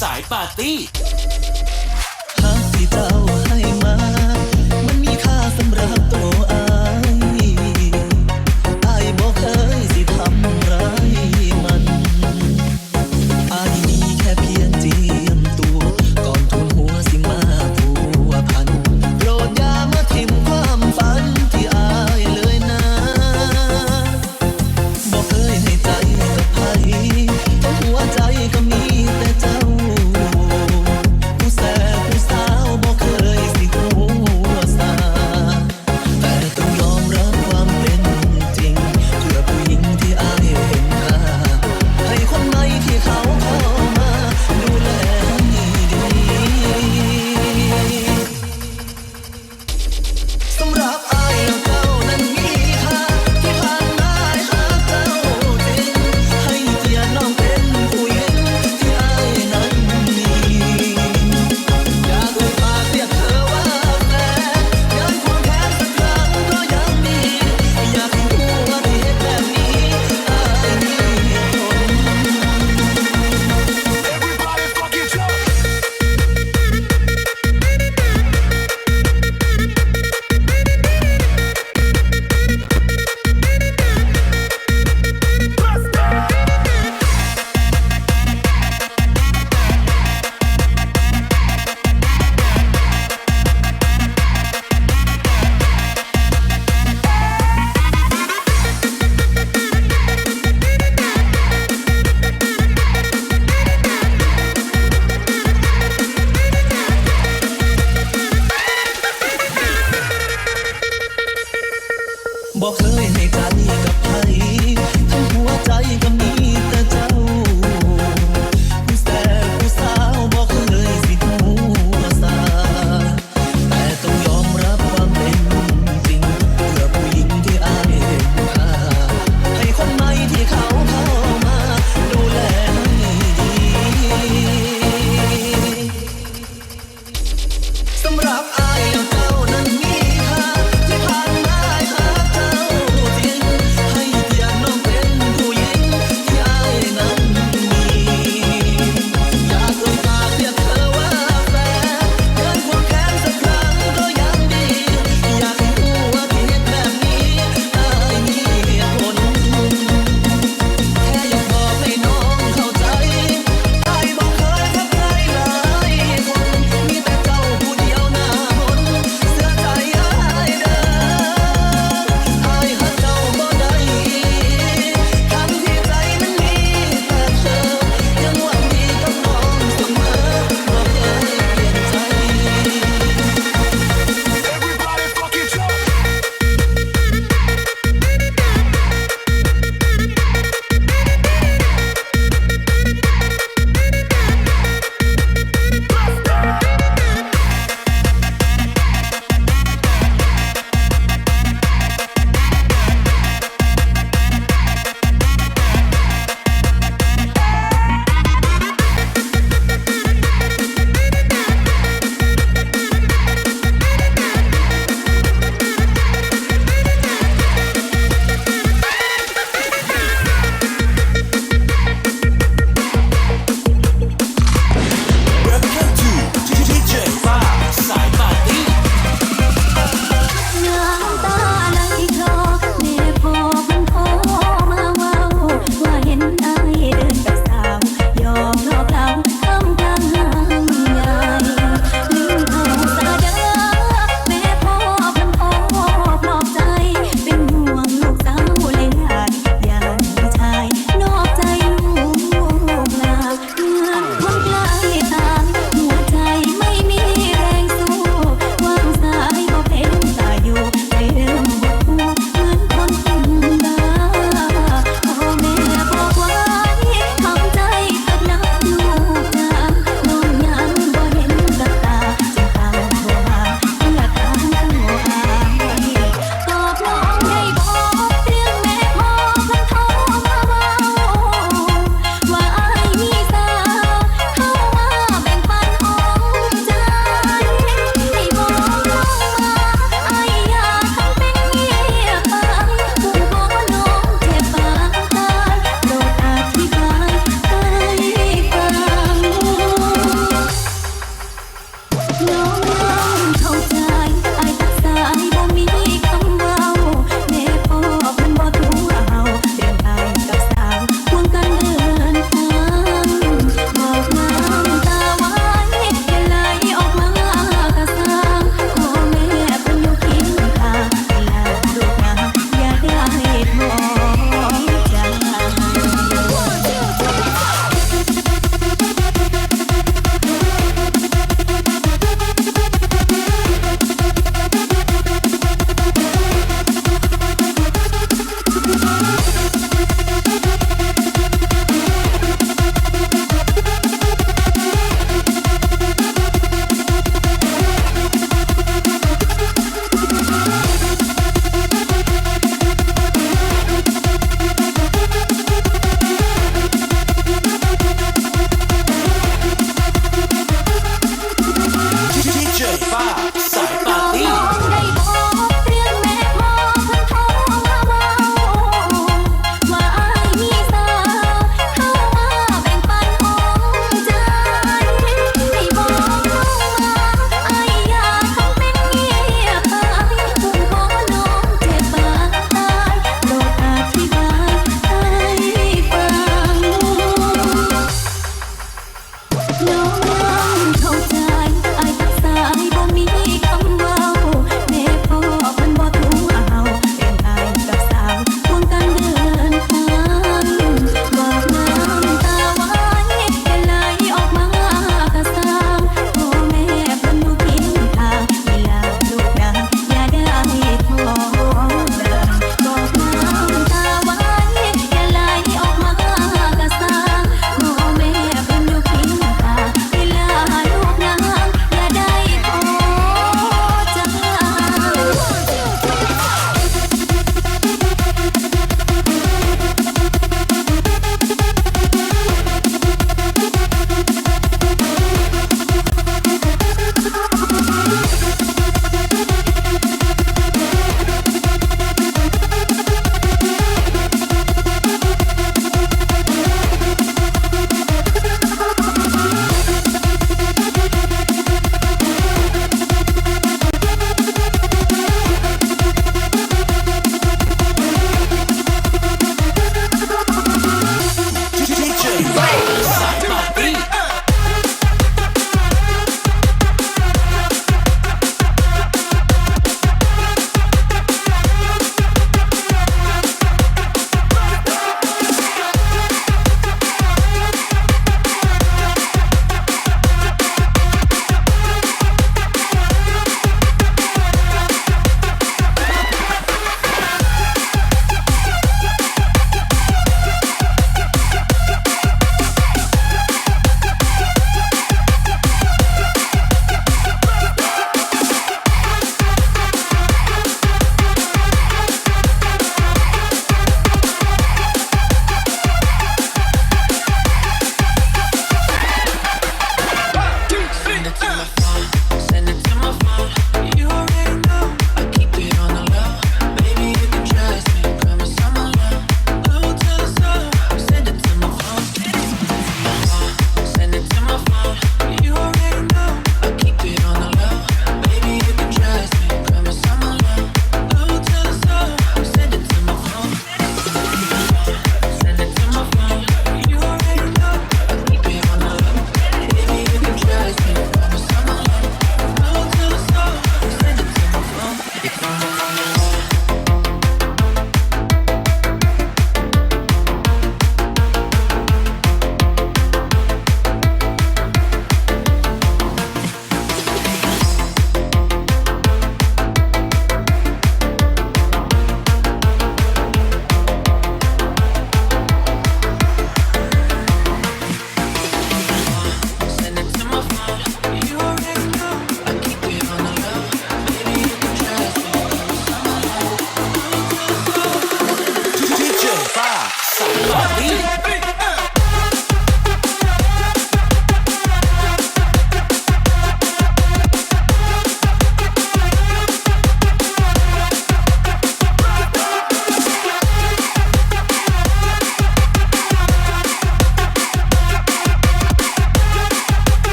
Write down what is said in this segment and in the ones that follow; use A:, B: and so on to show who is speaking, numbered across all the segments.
A: สายปาร์ตี้
B: หากที่เจ้าให้มามันมีค่าสำหรับตัวอายบ่เคยสิทำร้ายมันอายมีแค่เพียงเจียมตัวก่อนทุนหัวสิมาผัวพันโปรดอย่ามาทิ่มความฝันที่อายเลยนะบ่เคยให้ใจกับใครทั้งหัวใจก็มีแต่เจ้าผู้แสบผู้สาวบ่เคยสิหัวซาแต่ต้องยอมรับความเป็นจริงเพื่อผู้หญิงที่อายเห็นค่าให้คนใหม่ที่เขาเข้ามาดูแลดีสำหรับอายแล้วเจ้านั้นมีค่าที่ผ่านมาหากเจ้าจริงให้เกียรติน้องเป็นผู้หญิงที่อายนั้นมีอยากเอ่ยปากเรียกเธอว่าแฟนย้ำความแค้นสักครั้งก็ยังดีอยากให้รู้ว่าที่เหตุแบบนี้อายมีผล
C: Everybody fucking jump. Let's go.
B: บอกเคยให้ใจกับใครทั้งหัวใจก็มีแต่เจ้าผู้แสบผู้สาวบอกเคยสิหัวซาแต่ต้องยอมรับความเป็นจริงเพื่อผู้หญิงที่อายเห็นค่าให้คนใหม่ที่เขาเข้ามาดูแลให้ดีสำหรับอายแล้วเจ้านั้นมีค่าที่ผ่านมาหากเจ้าจริงให้เกียรติน้องเป็นผู้หญิงที่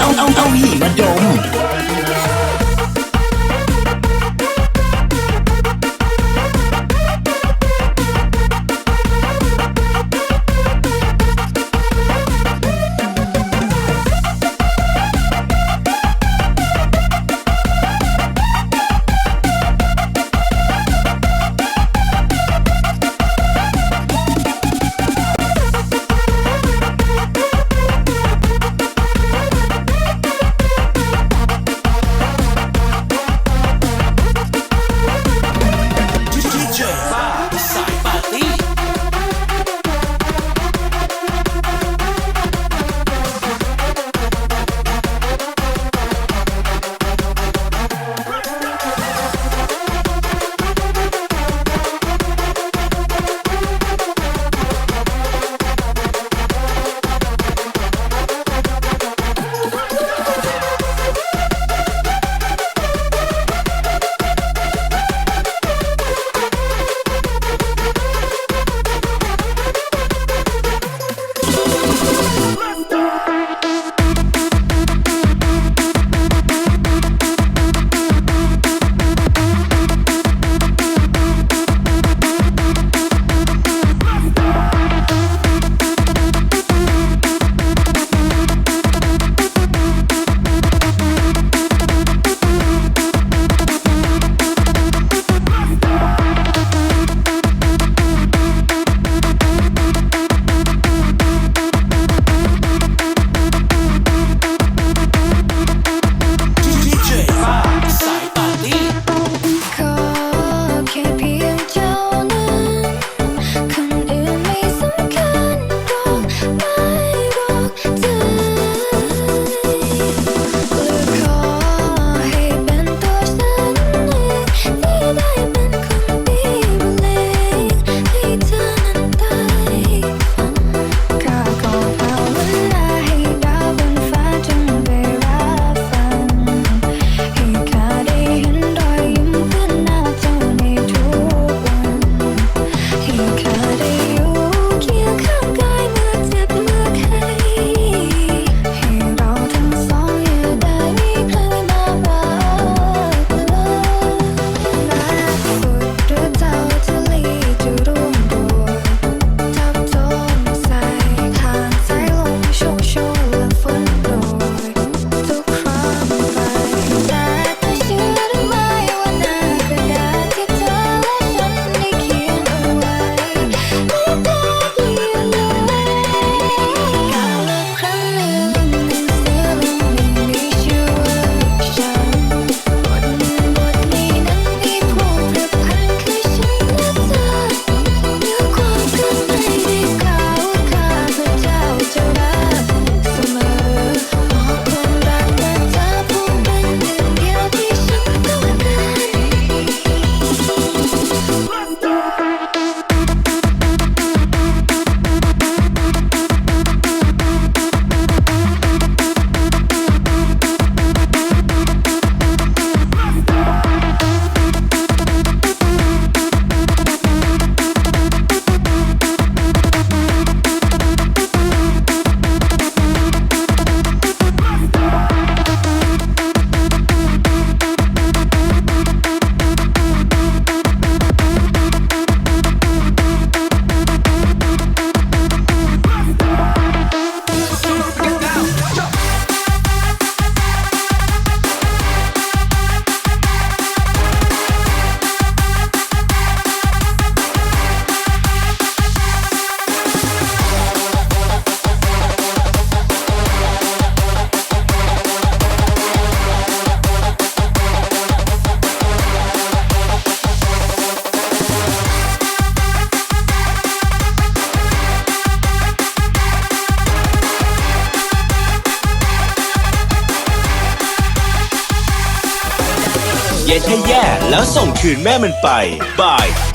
B: เอาหีมาดม
A: เย็นให้แย่แล้วส่งคืนแม่มันไปบาย